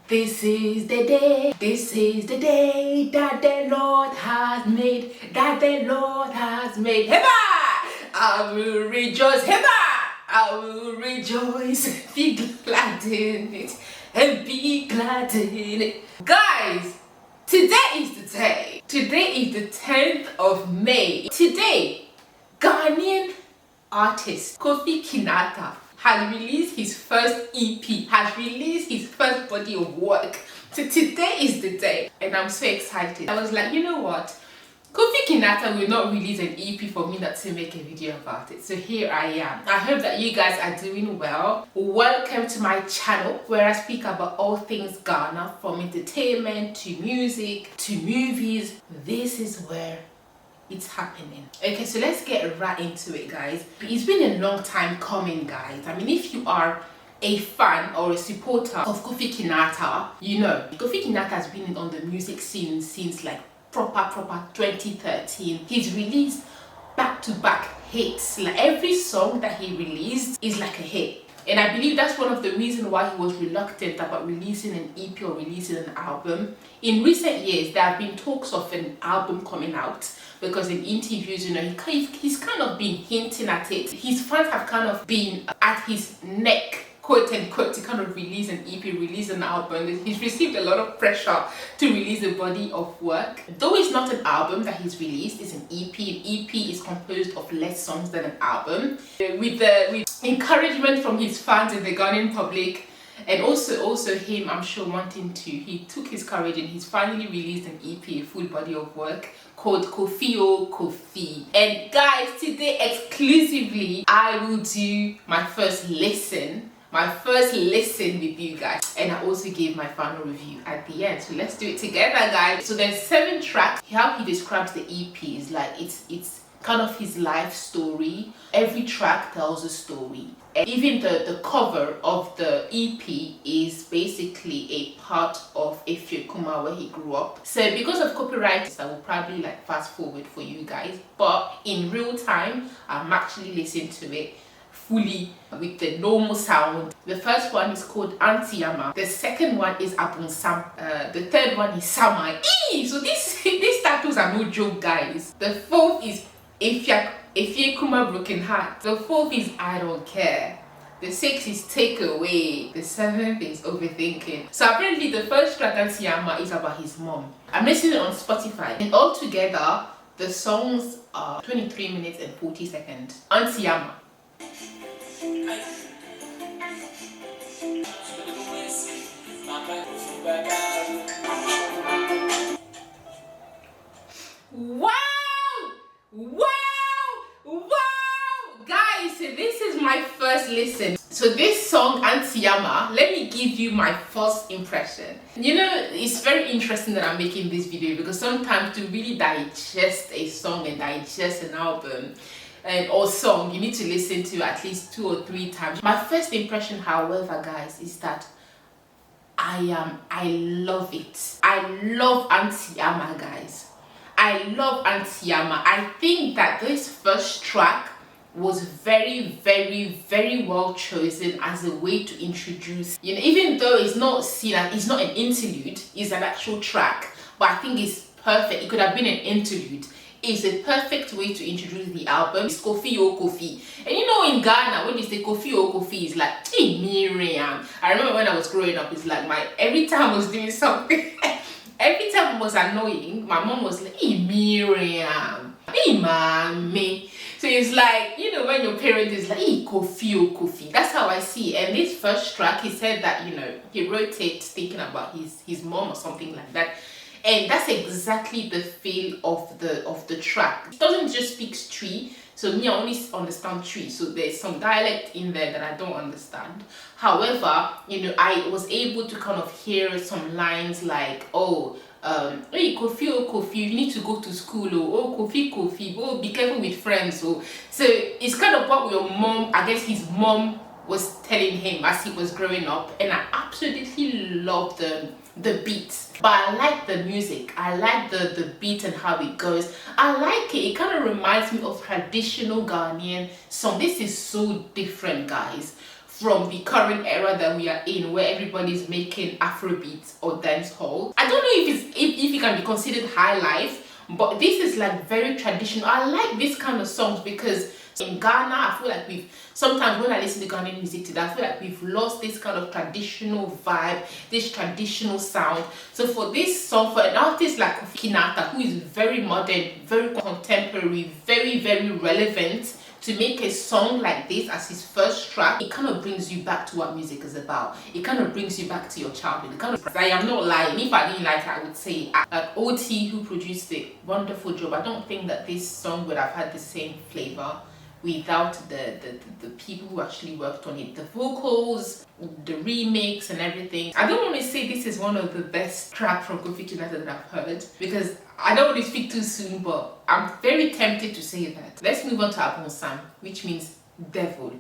This is the day, this is the day that the Lord has made, that the Lord has made. Heba! I will rejoice, Heba! I will rejoice, be glad in it, and be glad in it. Guys, today is the day. Today is the 10th of May. Today, Ghanaian artist Kofi Kinaata has released his first EP, has released his first body of work. So today is the day, and I'm so excited. I was like, you know what? Kofi Kinaata will not release an EP for me not to make a video about it. So here I am. I hope that you guys are doing well. Welcome to my channel where I speak about all things Ghana, from entertainment to music to movies. This is where it's happening. Okay, so let's get right into it, guys. It's been a long time coming, guys. I mean, if you are a fan or a supporter of Kofi Kinaata, you know Kofi Kinaata has been on the music scene since like proper 2013. He's released back-to-back hits. Like every song that he released is like a hit. And I believe that's one of the reasons why he was reluctant about releasing an EP or releasing an album. In recent years, there have been talks of an album coming out, because in interviews, you know, he's kind of been hinting at it. His fans have kind of been at his neck, quote unquote, to kind of release an EP, release an album. He's received a lot of pressure to release a body of work. Though it's not an album that he's released, it's an EP. An EP is composed of less songs than an album. With encouragement from his fans and the Ghanaian public, and also him, I'm sure, wanting to, he took his courage and he's finally released an EP, a full body of work called KOFI. And guys, today exclusively I will do my first listen with you guys, and I also gave my final review at the end. So let's do it together, guys. So there's 7 tracks. How he describes the EP is like it's kind of his life story. Every track tells a story, and even the cover of the EP is basically a part of Effiakuma, where he grew up. So because of copyright, I will probably like fast forward for you guys, but in real time I'm actually listening to it fully with the normal sound. The first one is called Auntie Ama. The second one is Abonsam. The third one is Saman. So these titles are no joke, guys. The fourth is Effiakuma Broken Heart. The fourth is I Don't Care. The 6th is Take Away. The 7th is Overthinking. So apparently the first track, Auntie Ama, is about his mom. I'm listening on Spotify, and altogether the songs are 23 minutes and 40 seconds. Auntie Ama. Wow, guys, so this is my first listen. So this song, Auntie Ama, let me give you my first impression. You know, it's very interesting that I'm making this video, because sometimes to really digest a song and digest an album or song, you need to listen to at least 2 or 3 times. My first impression, however, guys, is that I love it. I love Auntie Ama, guys. I love Auntie Ama. I think that this first track was very well chosen as a way to introduce, you know, even though it's not seen as, it's not an interlude, it's an actual track, but I think it's perfect. It could have been an interlude. It's a perfect way to introduce the album. It's Kofi Kofi. And you know, in Ghana, when you say Kofi Kofi, it's like, hey, Miriam. I remember when I was growing up, it's like every time I was doing something, every time it was annoying, my mom was like, hey, Miriam, hey, mommy. So it's like, you know, when your parent is like, hey, Kofi Kofi. That's how I see it. And this first track, he said that, you know, he wrote it thinking about his mom or something like that. And that's exactly the feel of the track. It doesn't just speak Tree. So me, I only understand Tree. So there's some dialect in there that I don't understand. However, you know, I was able to kind of hear some lines like, hey, Kofi, you need to go to school. Oh, Kofi, oh, be careful with friends. So it's kind of what your mom, I guess his mom was telling him as he was growing up. And I absolutely love the beat, but I like the music. I like the beat and how it goes. I like it. It kind of reminds me of traditional Ghanaian song. This is so different, guys, from the current era that we are in, where everybody's making Afrobeats or dancehall. I don't know if it can be considered high life, but this is like very traditional. I like this kind of songs because in Ghana, I feel like sometimes when I listen to Ghanaian music today, I feel like we've lost this kind of traditional vibe, this traditional sound. So for this song, for an artist like Kofi Kinaata, who is very modern, very contemporary, very, very relevant, to make a song like this as his first track, it kind of brings you back to what music is about. It kind of brings you back to your childhood. It kind of, I am not lying. If I didn't like it, I would say OT, who produced it, wonderful job. I don't think that this song would have had the same flavor without the people who actually worked on it, the vocals, the remix and everything. I don't want to say this is one of the best tracks from Kofi Kinaata that I've heard, because I don't want to speak too soon, but I'm very tempted to say that. Let's move on to Abonsam, which means devil.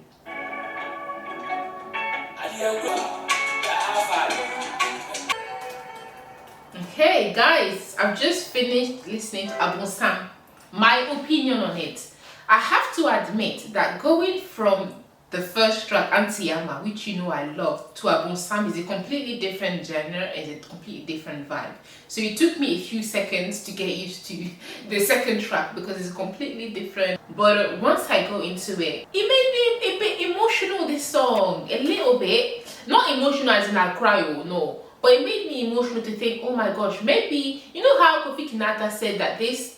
Okay guys, I've just finished listening to Abonsam. My opinion on it. I have to admit that going from the first track, Auntie Ama, which you know I love, to Abonsam is a completely different genre, is a completely different vibe. So it took me a few seconds to get used to the second track because it's completely different. But once I go into it, it made me a bit emotional, this song, a little bit. Not emotional as in I cry or no, but it made me emotional to think, oh my gosh, maybe, you know how Kofi Kinaata said that this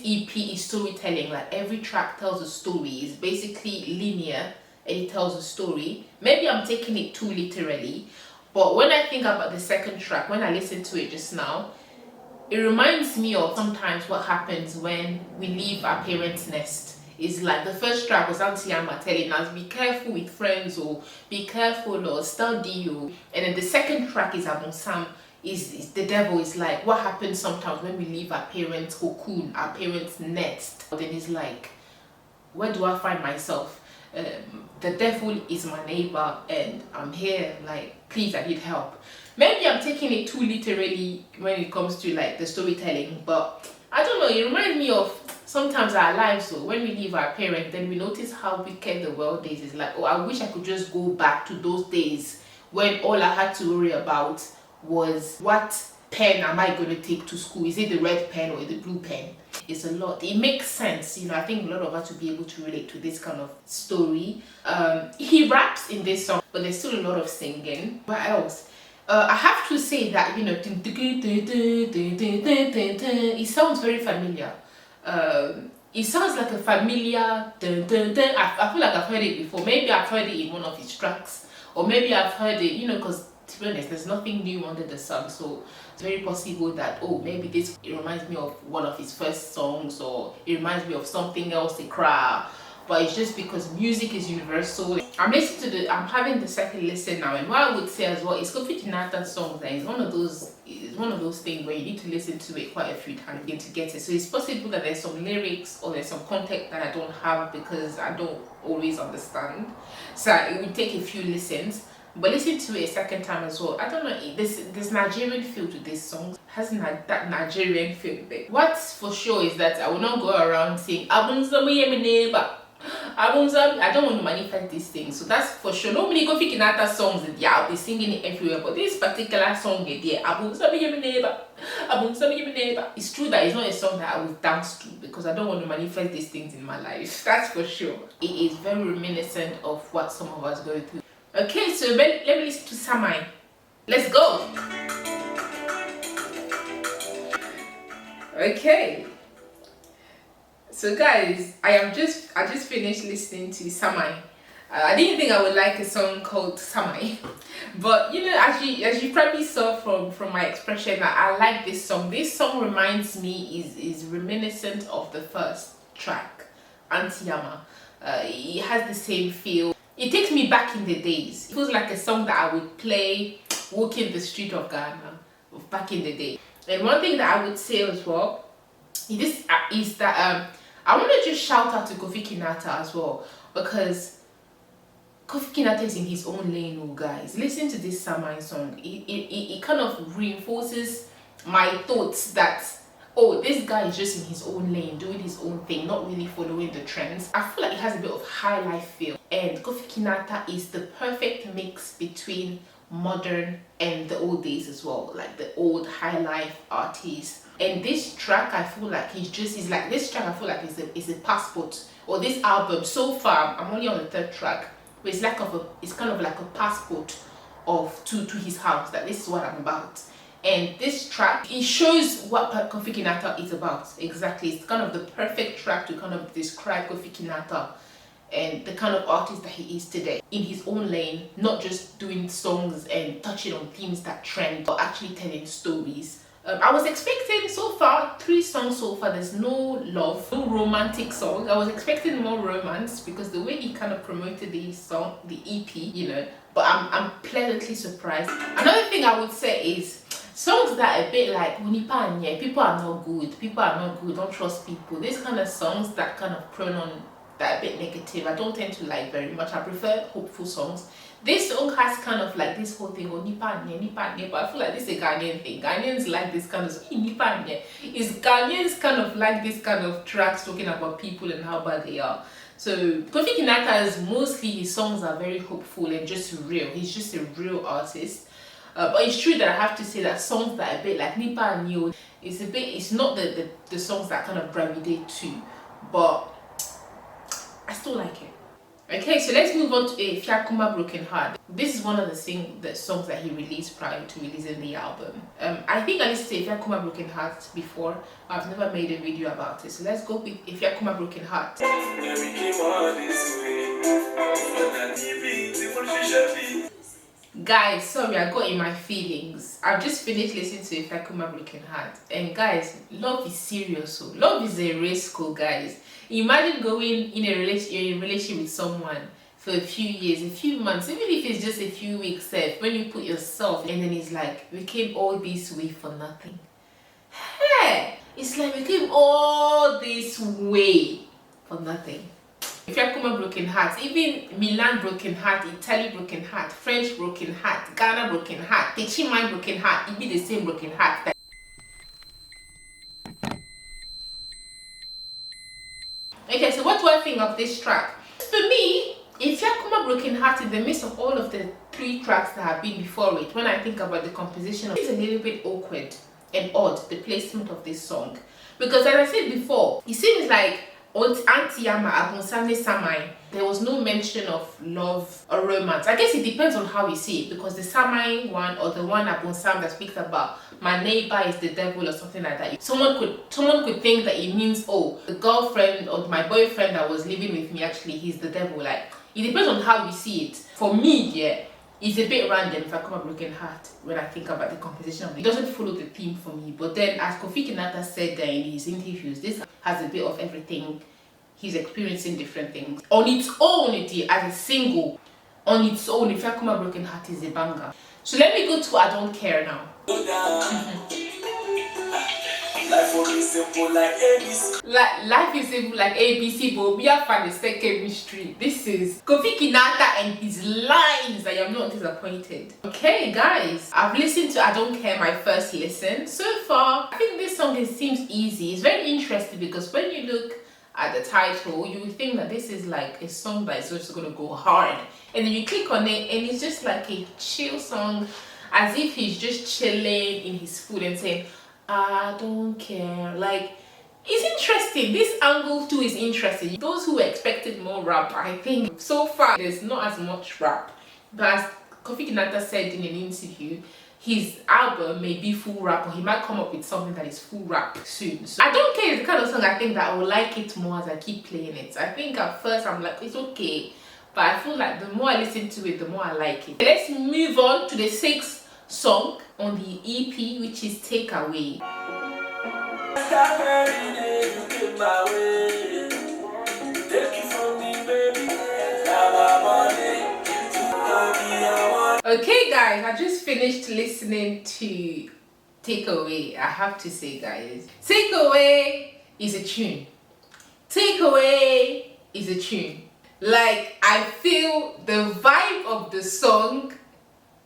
EP is storytelling, like every track tells a story, it's basically linear and it tells a story. Maybe I'm taking it too literally, but when I think about the second track, when I listen to it just now, it reminds me of sometimes what happens when we leave our parents' nest. It's like the first track was Auntie Ama telling us, be careful with friends, or be careful, or study, or, and then the second track is Abonsam. Is the devil is like what happens sometimes when we leave our parents' cocoon, our parents' nest. Then it's like, where do I find myself? The devil is my neighbor and I'm here, like, please, I need help. Maybe I'm taking it too literally when it comes to like the storytelling, but I don't know, it reminds me of sometimes our lives. So when we leave our parents, then we notice how wicked the world is. It's like, oh, I wish I could just go back to those days when all I had to worry about was what pen am I going to take to school? Is it the red pen or the blue pen? It's a lot. It makes sense, you know. I think a lot of us will be able to relate to this kind of story. He raps in this song, but there's still a lot of singing. What else? I have to say that, you know, it sounds very familiar. It sounds like a familiar I feel like I've heard it before. Maybe I've heard it in one of his tracks, or maybe I've heard it, you know, because to be honest, there's nothing new under the sun, so it's very possible that, oh, maybe it reminds me of one of his first songs, or it reminds me of something else, a cry. But it's just because music is universal. I'm having the second listen now, and what I would say as well is Kofi Kinaata's songs, and it's one of those things where you need to listen to it quite a few times to get it. So it's possible that there's some lyrics or there's some context that I don't have because I don't always understand, so it would take a few listens. But listen to it a second time as well. I don't know, this Nigerian feel to this song. Has that Nigerian feel there. What's for sure is that I will not go around saying Abonsam, my neighbor. Abonsam, I don't want to manifest these things. So that's for sure. Normally Kofi Kinaata songs, yeah, I'll be singing it everywhere. But this particular song, yeah, Abonsam, my neighbor. Abonsam, my neighbor. It's true that it's not a song that I will dance to because I don't want to manifest these things in my life. That's for sure. It is very reminiscent of what some of us go through. Okay, so let me listen to Saman. Let's go. Okay. So guys, I just finished listening to Saman. I didn't think I would like a song called Saman, but you know, as you probably saw from my expression, I like this song. This song reminds me is reminiscent of the first track, Auntie Ama. It has the same feel. It takes me back in the days. It feels like a song that I would play walking the street of Ghana back in the day. And one thing that I would say as well is that I want to just shout out to Kofi Kinaata as well, because Kofi Kinaata is in his own lane, oh guys. Listen to this Saman song. It kind of reinforces my thoughts that oh, this guy is just in his own lane, doing his own thing, not really following the trends. I feel like it has a bit of high life feel, and Kofi Kinaata is the perfect mix between modern and the old days as well, like the old high life artists. And this track, I feel like this track I feel like is a passport, or this album so far. I'm only on the third track, but it's kind of like a passport to his house, that this is what I'm about. And this track, it shows what Kofi Kinaata is about. Exactly, it's kind of the perfect track to kind of describe Kofi Kinaata and the kind of artist that he is today, in his own lane, not just doing songs and touching on themes that trend, but actually telling stories. I was expecting so far 3 songs so far. There's no love, no romantic song. I was expecting more romance because the way he kind of promoted the song, the EP, you know. But I'm pleasantly surprised. Another thing I would say is songs that are a bit like Unipanye, people are not good, don't trust people. These kind of songs that kind of prone on that a bit negative, I don't tend to like very much. I prefer hopeful songs. This song has kind of like this whole thing of Nipanye, but I feel like this is a Ghanaian thing. Ghanaians like this kind of Nipanye. Is Ghanaians kind of like this kind of tracks talking about people and how bad they are. So Kofi Kinaata's mostly his songs are very hopeful and just real. He's just a real artist. But it's true that I have to say that songs that are a bit like Nipa and Yo, it's not the songs that kind of gravitate to, but I still like it. Okay, so let's move on to Effiakuma Broken Heart. This is one of the songs that he released prior to releasing the album. I think I listened to Effiakuma Broken Heart before. I've never made a video about it. So let's go with Effiakuma Broken Heart. Guys, sorry, I got in my feelings. I've just finished listening to Effiakuma Broken Heart. And guys, love is serious. So love is a risk, guys. Imagine going in a relationship with someone for a few years, a few months, even if it's just a few weeks, when you put yourself, and then it's like, we came all this way for nothing. Hey, it's like we came all this way for nothing. Effiakuma Broken Heart, even Milan Broken Heart, Italy Broken Heart, French Broken Heart, Ghana Broken Heart, Techimai Broken Heart, it be the same broken heart. Okay, so what do I think of this track? For me, Effiakuma Broken Heart, in the midst of all of the 3 tracks that have been before it, when I think about the composition, it's a little bit awkward and odd, the placement of this song. Because as I said before, it seems like Auntie Ama, Abonsam, Saman, there was no mention of love or romance. I guess it depends on how you see it, because the Saman one or the one Abonsam that speaks about my neighbor is the devil or something like that, someone could think that it means, oh, the girlfriend or my boyfriend that was living with me, actually he's the devil. Like, it depends on how you see it. For me, yeah, it's a bit random if I come a Broken Heart when I think about the composition of it. It doesn't follow the theme for me. But then, as Kofi Kinaata said there in his interviews, this has a bit of everything. He's experiencing different things. On its own, as a single, on its own, Effiakuma Broken Heart is a banger. So let me go to I Don't Care now. Life is simple like ABC. Life is simple like ABC, but we have found the second chemistry. This is Kofi Kinaata and his lines. I am not disappointed. Okay, guys, I've listened to I Don't Care, my first listen. So far, I think this song seems easy. It's very interesting because when you look at the title, you would think that this is like a song that is just gonna go hard, and then you click on it and it's just like a chill song, as if he's just chilling in his food and saying, I don't care. Like, it's interesting. This angle too is interesting. Those who expected more rap, I think so far there's not as much rap. But as Kofi Kinaata said in an interview, his album may be full rap, or he might come up with something that is full rap soon. So I Don't Care is the kind of song I think that I will like it more as I keep playing it. I think at first I'm like, it's okay, but I feel like the more I listen to it, the more I like it. Let's move on to the 6th song on the EP, which is Take Away. Okay, guys, I just finished listening to Take Away. I have to say, guys, Take Away is a tune. Take Away is a tune. Like, I feel the vibe of the song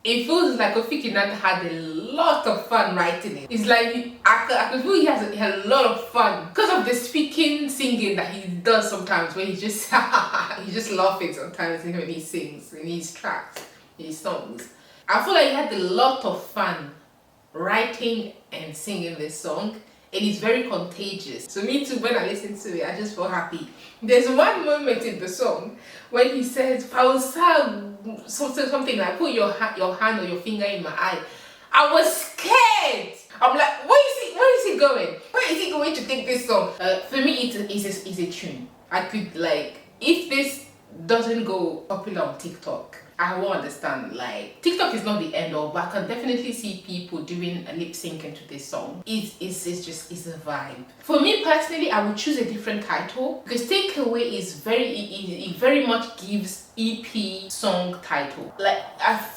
it feels like Kofi Kinaata had a lot of fun writing it. It's like I could feel he had a lot of fun because of the speaking, singing that he does sometimes, where he just he just laughing sometimes when he sings in his tracks, in his songs. I feel like he had a lot of fun writing and singing this song, and it's very contagious. So me too, when I listen to it, I just feel happy. There's one moment in the song when he says, something like, put your hand or your finger in my eye. I was scared. I'm like, where is he going? Where is he going to take this song? For me, it's a tune. I could, like, if this doesn't go popular on TikTok, I won't understand. Like, TikTok is not the end all, but I can definitely see people doing a lip syncing to this song. It's a vibe. For me personally, I would choose a different title because Takeaway is it very much gives EP song title. Like,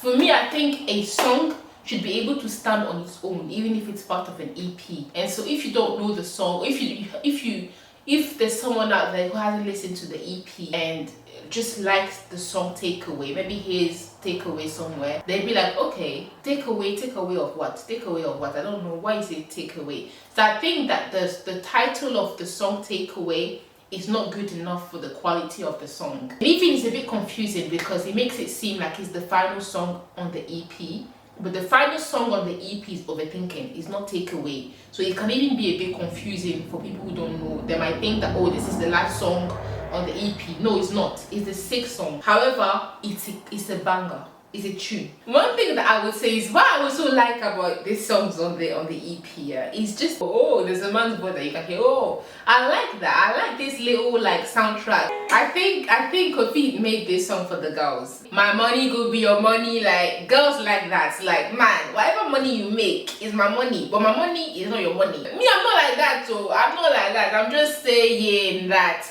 for me, I think a song should be able to stand on its own, even if it's part of an EP. And so, if you don't know the song, if there's someone out there who hasn't listened to the EP and just likes the song Takeaway, maybe his Takeaway somewhere, they'd be like, okay, takeaway of what? Takeaway of what? I don't know. Why is it Takeaway? So I think that the title of the song Takeaway is not good enough for the quality of the song. And even it's a bit confusing because it makes it seem like it's the final song on the EP. But the final song on the EP is Overthinking, it's not Takeaway. So it can even be a bit confusing for people who don't know. They might think that, oh, this is the last song on the EP. No, it's not. It's the 6th song. However, it's a banger. It's a tune. One thing that I would say is what I also like about these songs on the EP is just, oh, there's a man's voice that you can hear. Oh, I like that. I like this little like soundtrack. I think Kofi made this song for the girls. My money go be your money. Like, girls like that. Like, man, whatever money you make is my money, but my money is not your money. Me, I'm not like that. So I'm not like that. I'm just saying that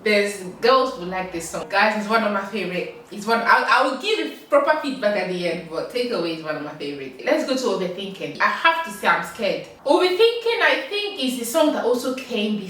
there's girls who like this song. Guys, it's one of my favorite. It's one I will give proper feedback at the end, but Takeaway is one of my favorite. Let's go to Overthinking. I have to say I'm scared. Overthinking, I think, is a song that also came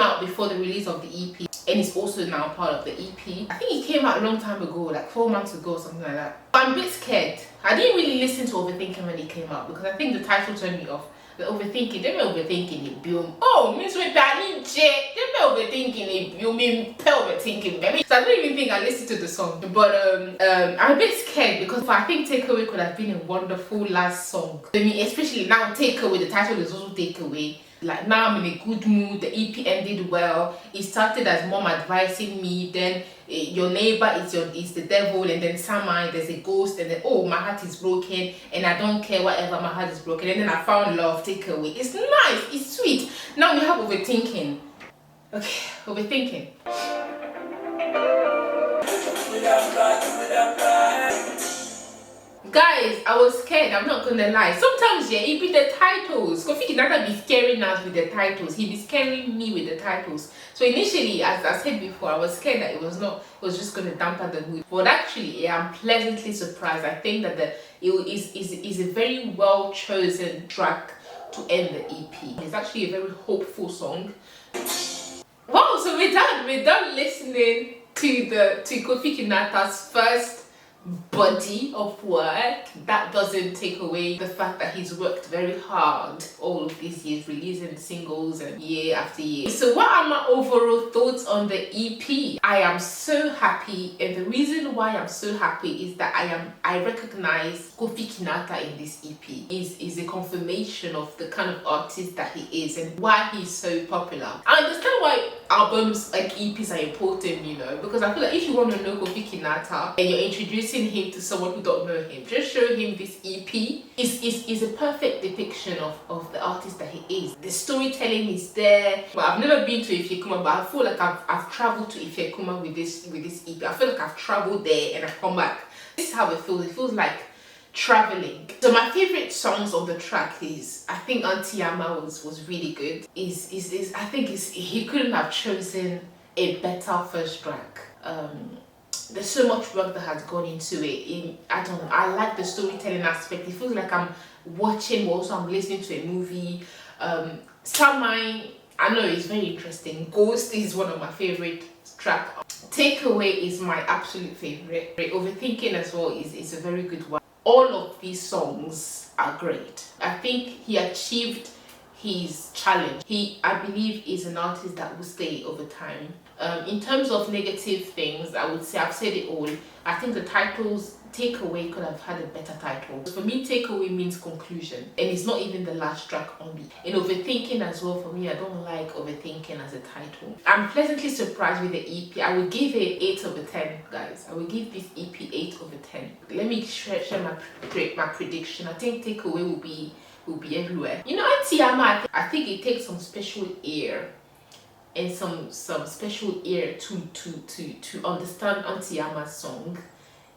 out before the release of the EP, and it's also now part of the EP. I think it came out a long time ago, like 4 months ago, something like that. But I'm a bit scared. I didn't really listen to Overthinking when it came out because I think the title turned me off. The Overthinking, they may overthinking it, boom. Oh, Miss Wipani J, they may overthinking it, you mean overthinking, baby. So I don't even think I listened to the song, but I'm a bit scared because I think Takeaway could have been a wonderful last song. I mean, especially now Takeaway, the title is also Takeaway. Like, now I'm in a good mood, the EP ended well. It started as mom advising me, then your neighbor is the devil, and then Saman, there's a ghost, and then, oh, my heart is broken, and I don't care whatever, my heart is broken, and then I found love, Takeaway. It's nice, it's sweet. Now we have Overthinking. Okay, Overthinking. Guys, I was scared, I'm not gonna lie. Sometimes, yeah, it be the titles. Kofi Kinaata be scaring us with the titles. He be scaring me with the titles. So initially, as I said before, I was scared that it was just gonna dampen the mood. But actually, yeah, I'm pleasantly surprised. I think that it is a very well chosen track to end the EP. It's actually a very hopeful song. Wow, so we're done listening to Kofi Kinaata's first body of work. That doesn't take away the fact that he's worked very hard all of these years, releasing singles and year after year. So what are my overall thoughts on the EP? I am so happy, and the reason why I'm so happy is that I recognize Kofi Kinaata in this EP. Is a confirmation of the kind of artist that he is and why he's so popular. I understand why albums like EPs are important, you know, because I feel like if you want to know Kofi Kinaata and you're introducing him to someone who don't know him, just show him this EP. Is a perfect depiction of the artist that he is. The storytelling is there. But I've never been to Effiakuma, but I feel like I've traveled to Effiakuma with this EP. I feel like I've traveled there and I've come back. This is how it feels. It feels like traveling. So my favorite songs on the track is, I think Auntie Ama was really good. I think he couldn't have chosen a better first track. There's so much work that has gone into it. I like the storytelling aspect. It feels like I'm watching, but also I'm listening to a movie. Saman, I know it's very interesting. Ghost is one of my favorite tracks. Takeaway is my absolute favorite. Overthinking as well is a very good one. All of these songs are great. I think he achieved his challenge. I believe, is an artist that will stay over time. In terms of negative things, I would say I've said it all. I think the titles, Takeaway could have had a better title. For me, Takeaway means conclusion, and it's not even the last track on me. In Overthinking as well, for me, I don't like Overthinking as a title. I'm pleasantly surprised with the EP. I would give it 8 over 10, guys. I would give this EP 8 over 10. Let me share my prediction. I think Takeaway will be everywhere. You know, Auntie Ama, I think it takes some special ear and some special ear to understand Auntie Ama's song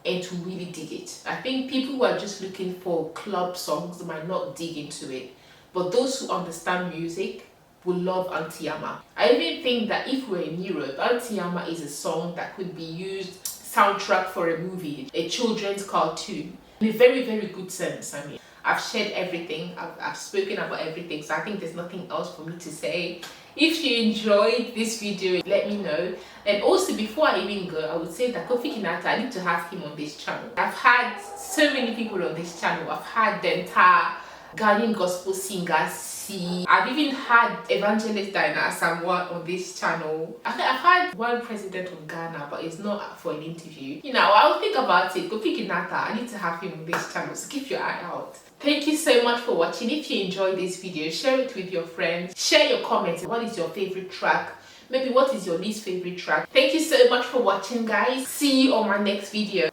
and to really dig it. I think people who are just looking for club songs might not dig into it, but those who understand music will love Auntie Ama. I even think that if we're in Europe, Auntie Ama is a song that could be used soundtrack for a movie, a children's cartoon, in a very, very good sense. I mean, I've shared everything, I've spoken about everything, so I think there's nothing else for me to say. If you enjoyed this video, let me know. And also, before I even go, I would say that Kofi Kinaata, I need to have him on this channel. I've had so many people on this channel. I've had the entire Ghanaian gospel singers. I've even had Evangelist Dinah Saman on this channel. I've had one president of Ghana, but it's not for an interview. You know, I'll think about it. Kofi Kinaata, I need to have him on this channel, so keep your eye out. Thank you so much for watching. If you enjoyed this video, share it with your friends. Share your comments. What is your favorite track? Maybe what is your least favorite track? Thank you so much for watching, guys. See you on my next video.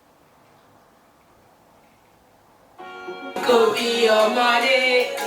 Go be your money.